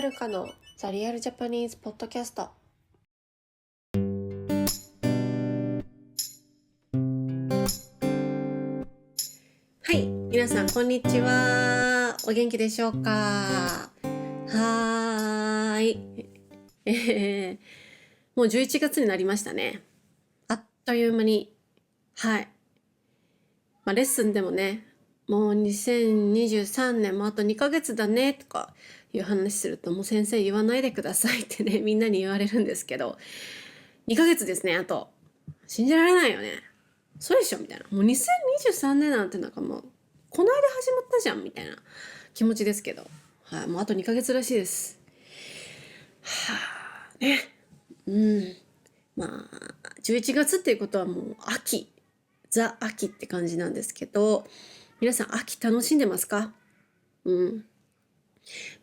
はるかのザリアルジャパニーズポッドキャスト。はい、皆さんこんにちは。お元気でしょうか？はーい。もう11月になりましたね。あっという間に。はい。レッスンでもね、もう2023年もあと2ヶ月だねとかいう話すると、もう先生言わないでくださいってね、みんなに言われるんですけど、2ヶ月ですね、あと。信じられないよね。そうでしょみたいな。もう2023年なんてなんかもう、この間始まったじゃんみたいな気持ちですけど。はい、もうあと2ヶ月らしいです。はあ、ね。11月っていうことはもう秋。ザ・秋って感じなんですけど、皆さん秋楽しんでますか？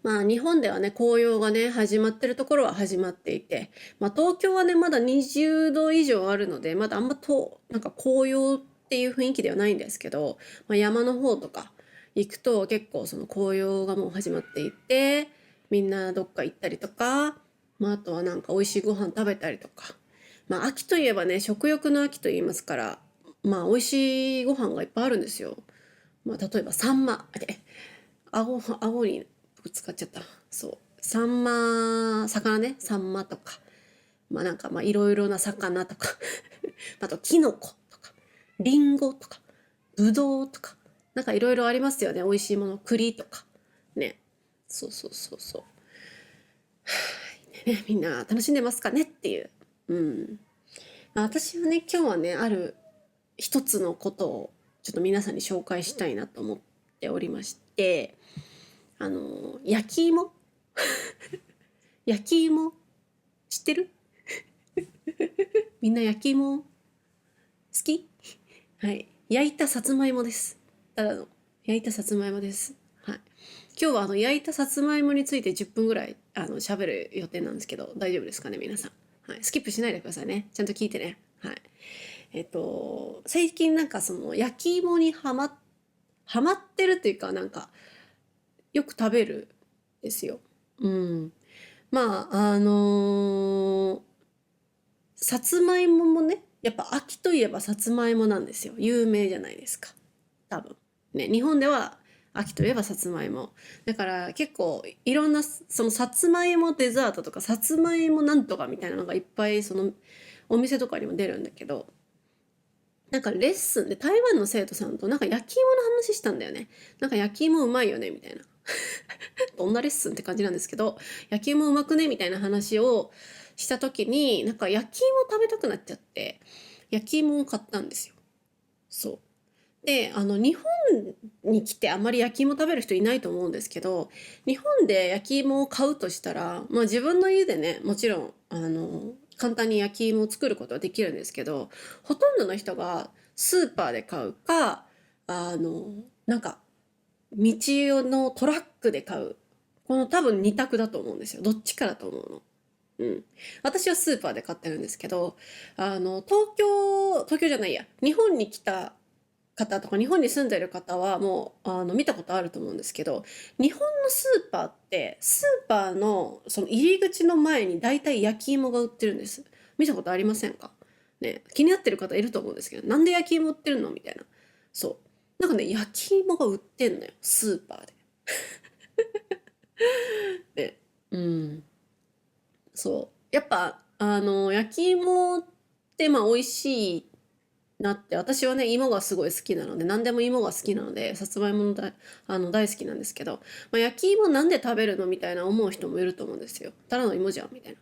日本ではね、紅葉がね、始まってるところは始まっていて、東京はね、まだ20度以上あるので、まだあんまなんか紅葉っていう雰囲気ではないんですけど、山の方とか行くと結構その紅葉がもう始まっていて、みんなどっか行ったりとか、あとはなんか美味しいご飯食べたりとか。秋といえばね、食欲の秋と言いますから、美味しいご飯がいっぱいあるんですよ。例えばサンマ、顎に使っちゃった。そう。魚ね、サンマとか。いろいろな魚とか。あと、キノコとか、リンゴとか、ブドウとか。なんかいろいろありますよね。美味しいもの。栗とか。ね。そうそうそうそう。ね、みんな楽しんでますかねっていう。私はね、今日はね、ある一つのことをちょっと皆さんに紹介したいなと思っておりまして、焼き芋焼き芋知ってる？みんな焼き芋好き？はい。焼いたさつまいもです。ただの焼いたさつまいもです。はい。今日は焼いたさつまいもについて10分ぐらい喋る予定なんですけど、大丈夫ですかね皆さん。はい。スキップしないでくださいね。ちゃんと聞いてね。はい。最近なんかその焼き芋にハマってるっていうかなんかよく食べるんですよ。うん。まああのーさつまいももね、やっぱ秋といえばさつまいもなんですよ。有名じゃないですか。多分。ね、日本では秋といえばさつまいも。だから結構いろんなそのさつまいもデザートとかさつまいもなんとかみたいなのがいっぱいそのお店とかにも出るんだけど、なんかレッスンで台湾の生徒さんとなんか焼き芋の話したんだよね。なんか焼き芋うまいよねみたいな。どんなレッスンって感じなんですけど、焼き芋うまくねみたいな話をした時に、なんか焼き芋食べたくなっちゃって、焼き芋を買ったんですよ。そう。で、日本に来てあまり焼き芋食べる人いないと思うんですけど、日本で焼き芋を買うとしたら、自分の家でね、もちろん、簡単に焼き芋を作ることはできるんですけど、ほとんどの人がスーパーで買うか、なんか道のトラックで買う。この多分二択だと思うんですよ。どっちかだと思うの。うん。私はスーパーで買ってるんですけど、東京じゃないや、日本に来た方とか、日本に住んでる方はもう、見たことあると思うんですけど、日本のスーパーって、スーパーのその入り口の前に大体焼き芋が売ってるんです。見たことありませんか？ね、気になってる方いると思うんですけど、なんで焼き芋売ってるのみたいな。そう。なんかね、焼き芋が売ってんのよ、スーパーで。で、うん。そう。やっぱ、焼き芋って美味しいなって、私はね、芋がすごい好きなので、何でも芋が好きなので、さつまいもの大好きなんですけど、焼き芋なんで食べるのみたいな思う人もいると思うんですよ。ただの芋じゃんみたいな。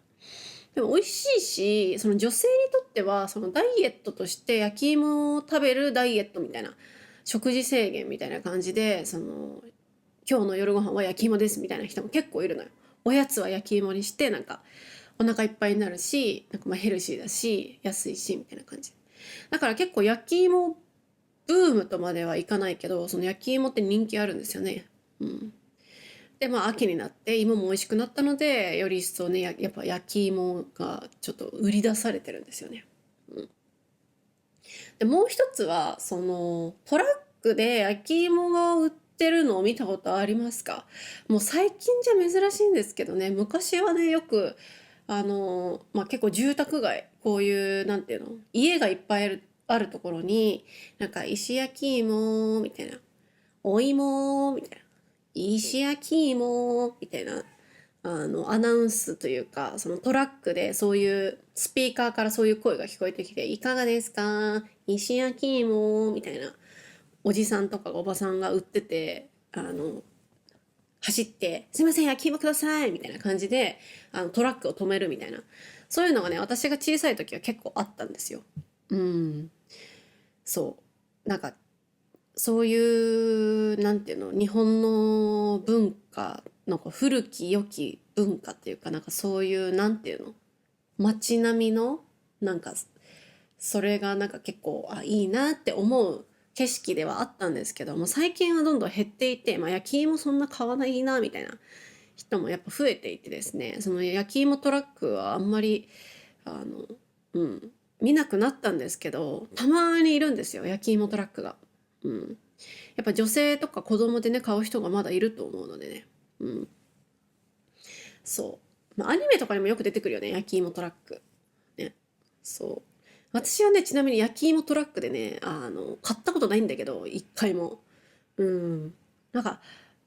でも美味しいし、その女性にとっては、そのダイエットとして焼き芋を食べるダイエットみたいな、食事制限みたいな感じで、今日の夜ご飯は焼き芋ですみたいな人も結構いるのよ。おやつは焼き芋にして、なんか、お腹いっぱいになるし、なんかヘルシーだし、安いし、みたいな感じ。だから結構焼き芋ブームとまではいかないけど、その焼き芋って人気あるんですよね。うん。で、秋になって芋も美味しくなったので、より一層ね、やっぱ焼き芋がちょっと売り出されてるんですよね。で、もう一つは、トラックで焼き芋が売ってるのを見たことありますか？もう最近じゃ珍しいんですけどね、昔はね、よく、結構住宅街、こういう、なんていうの、家がいっぱいあるところに、なんか石焼き芋みたいな、お芋みたいな、石焼き芋みたいな、アナウンスというか、そのトラックでそういうスピーカーからそういう声が聞こえてきて、いかがですか石焼き芋みたいな、おじさんとかおばさんが売ってて、走って、すいません、焼き芋くださいみたいな感じで、トラックを止めるみたいな。そういうのがね、私が小さい時は結構あったんですよ。うん。そう。なんか、そういう、なんていうの、日本の文化のこう古き良き文化っていうか、なんかそういう、なんていうの、街並みの、なんか、それがなんか結構、あ、いいなって思う景色ではあったんですけども、最近はどんどん減っていて、まあ、焼き芋そんな買わないな、みたいな人もやっぱ増えていてですね、その焼き芋トラックはあんまり、あの、うん、見なくなったんですけど、たまにいるんですよ、焼き芋トラックが。うん。やっぱ女性とか子供でね、買う人がまだいると思うのでね。うん。そう。まあ、アニメとかにもよく出てくるよね、焼き芋トラック。ね。そう。私はね、ちなみに焼き芋トラックでね、買ったことないんだけど、一回も。うん。なんか、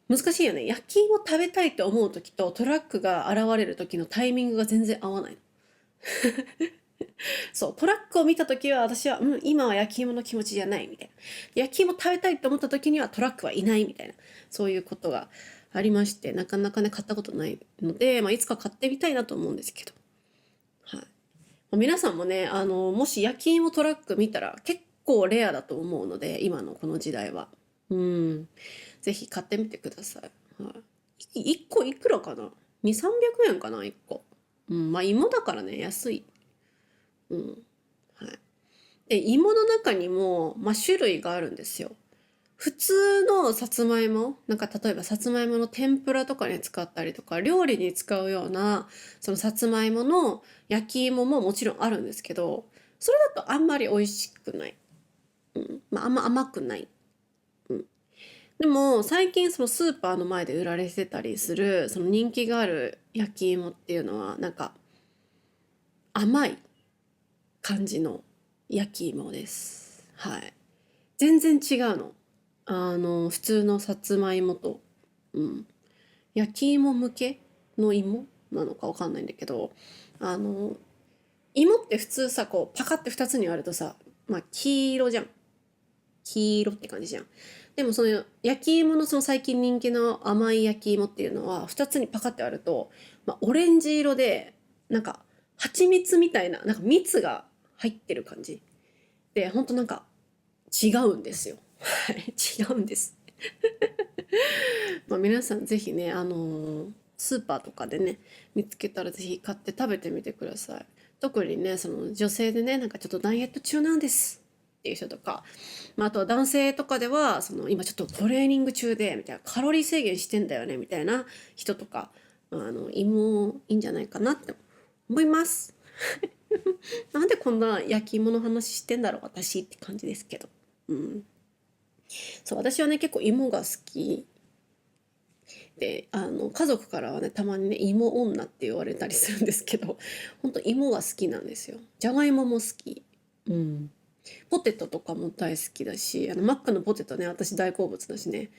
難しいよね。焼き芋食べたいって思う時とトラックが現れる時のタイミングが全然合わない。そう、トラックを見た時は私は、今は焼き芋の気持ちじゃないみたいな。焼き芋食べたいって思った時にはトラックはいないみたいな。そういうことがありまして、なかなかね、買ったことないので、いつか買ってみたいなと思うんですけど。はい。皆さんもね、もし焼き芋トラック見たら結構レアだと思うので、今のこの時代は。うん。ぜひ買ってみてください。はい。1個いくらかな？ 2、300円かな？ 1 個。うん。芋だからね、安い。うん。はい。で、芋の中にも、種類があるんですよ。普通のさつまいも、なんか例えばさつまいもの天ぷらとかに使ったりとか、料理に使うような、そのさつまいもの焼き芋ももちろんあるんですけど、それだとあんまり美味しくない。うん。あんま甘くない。うん。でも、最近そのスーパーの前で売られてたりする、その人気がある焼き芋っていうのは、なんか甘い感じの焼き芋です。はい。全然違うの。普通のさつまいもと、うん、焼き芋向けの芋なのかわかんないんだけど、あの、芋って普通さ、こう、パカって二つに割るとさ、黄色じゃん。黄色って感じじゃん。でもその焼き芋のその最近人気の甘い焼き芋っていうのは、二つにパカって割ると、オレンジ色で、なんか、蜂蜜みたいな、なんか蜜が入ってる感じ。で、ほんとなんか、違うんですよ。はい、違うんです。皆さんぜひね、スーパーとかでね、見つけたらぜひ買って食べてみてください。特にね、その女性でね、なんかちょっとダイエット中なんですっていう人とか、あとは男性とかでは、その今ちょっとトレーニング中で、みたいな、カロリー制限してんだよね、みたいな人とか、芋いいんじゃないかなって思います。なんでこんな焼き芋の話してんだろう、私って感じですけど。うん。そう、私はね、結構芋が好きで、家族からはね、たまにね、芋女って言われたりするんですけど、ほんと芋が好きなんですよ。じゃがいもも好き。うん。ポテトとかも大好きだし、マックのポテトね、私大好物だしね。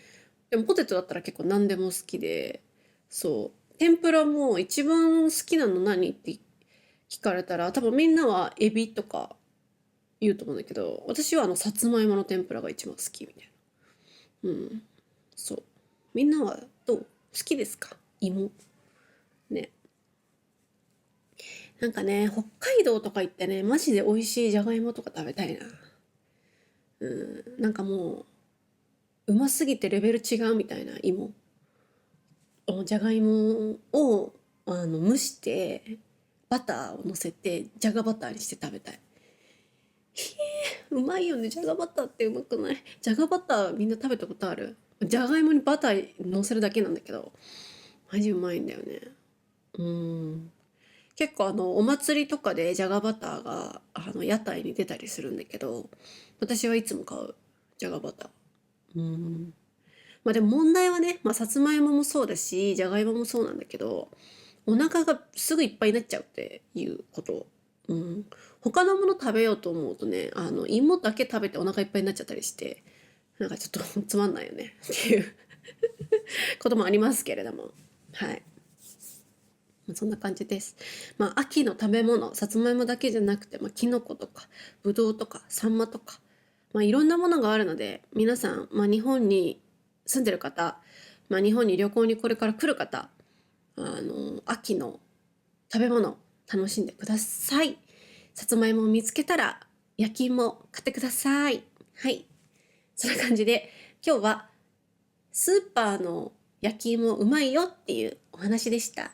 でもポテトだったら結構何でも好きで、そう。天ぷらも一番好きなの何って聞かれたら、多分みんなはエビとか言うと思うんだけど、私はさつまいもの天ぷらが一番好きみたいな。うん。そう。みんなはどう好きですか芋。ね。なんかね、北海道とか行ってね、マジで美味しいじゃがいもとか食べたいな。うん。なんかもう、うますぎてレベル違うみたいな芋。じゃがいもを、蒸して、バターを乗せて、じゃがバターにして食べたい。うまいよね。じゃがバターってうまくない？じゃがバターみんな食べたことある？じゃがいもにバター乗せるだけなんだけど、マジうまいんだよね。うん。結構お祭りとかでじゃがバターが屋台に出たりするんだけど、私はいつも買う。じゃがバター。うん。でも問題はね、さつまいももそうだしじゃがいももそうなんだけど、お腹がすぐいっぱいになっちゃうっていうこと。他のもの食べようと思うとね、芋だけ食べてお腹いっぱいになっちゃったりして、なんかちょっとつまんないよねっていうこともありますけれども、はい。そんな感じです。秋の食べ物、さつまいもだけじゃなくて、きのことかぶどうとかさんまとか、いろんなものがあるので、皆さん、日本に住んでる方、日本に旅行にこれから来る方、秋の食べ物楽しんでください。さつまいもを見つけたら焼き芋買ってください。はい。そんな感じで今日はスーパーの焼き芋うまいよっていうお話でした。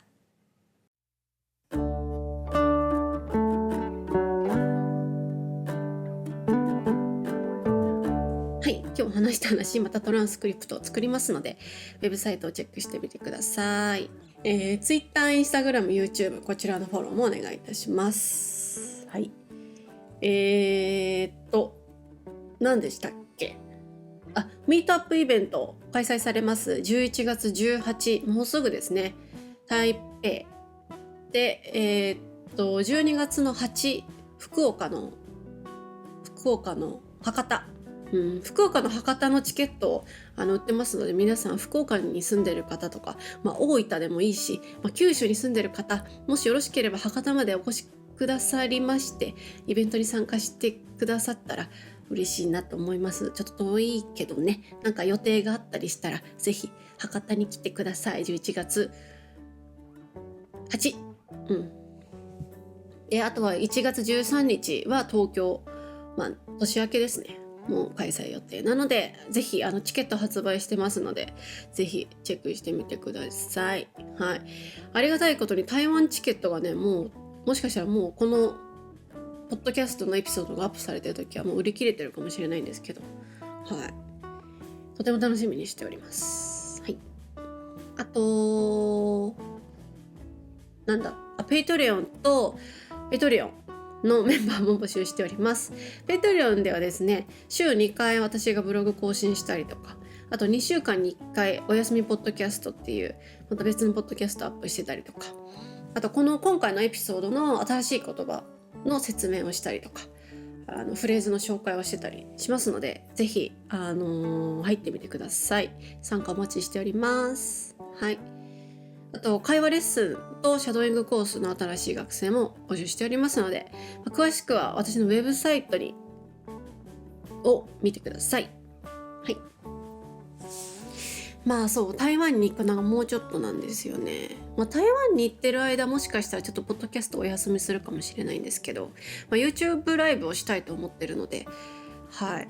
はい、今日話した話またトランスクリプトを作りますので、ウェブサイトをチェックしてみてください。Twitter、Instagram、YouTube こちらのフォローもお願いいたします。はい。何でしたっけ？ミートアップイベント開催されます11月18、もうすぐですね。台北で、12月の8、福岡の博多、福岡の博多のチケットを売ってますので、皆さん福岡に住んでる方とか、大分でもいいし、九州に住んでる方、もしよろしければ博多までお越しくださりまして、イベントに参加してくださったら嬉しいなと思います。ちょっと遠いけどね、なんか予定があったりしたらぜひ博多に来てください。11月8、あとは1月13日は東京、年明けですね、もう開催予定なので、ぜひチケット発売してますので、ぜひチェックしてみてください。はい。ありがたいことに台湾チケットがね、もしかしたらもうこのポッドキャストのエピソードがアップされてる時はもう売り切れてるかもしれないんですけど、はい。とても楽しみにしております。はい。あと、ペイトリオンのメンバーも募集しております。ペイトリオンではですね、週2回私がブログ更新したりとか、あと2週間に1回お休みポッドキャストっていうまた別のポッドキャストアップしてたりとか、あと今回のエピソードの新しい言葉の説明をしたりとか、フレーズの紹介をしてたりしますので、ぜひ入ってみてください。参加お待ちしております。はい。あと会話レッスンとシャドーイングコースの新しい学生も募集しておりますので、詳しくは私のウェブサイトを見てください。はい。台湾に行くのがもうちょっとなんですよね。台湾に行ってる間、もしかしたらちょっとポッドキャストお休みするかもしれないんですけど、YouTube ライブをしたいと思ってるので、はい。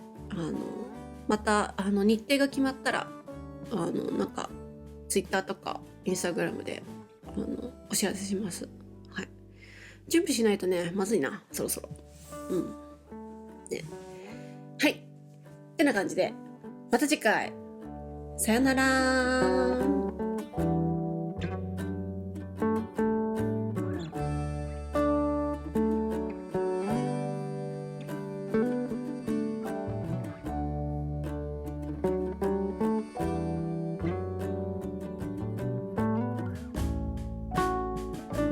また日程が決まったらなんか Twitter とか Instagram でお知らせします。はい。準備しないとね、まずいな、そろそろ。ね。はい。ってな感じで、また次回。さよなら。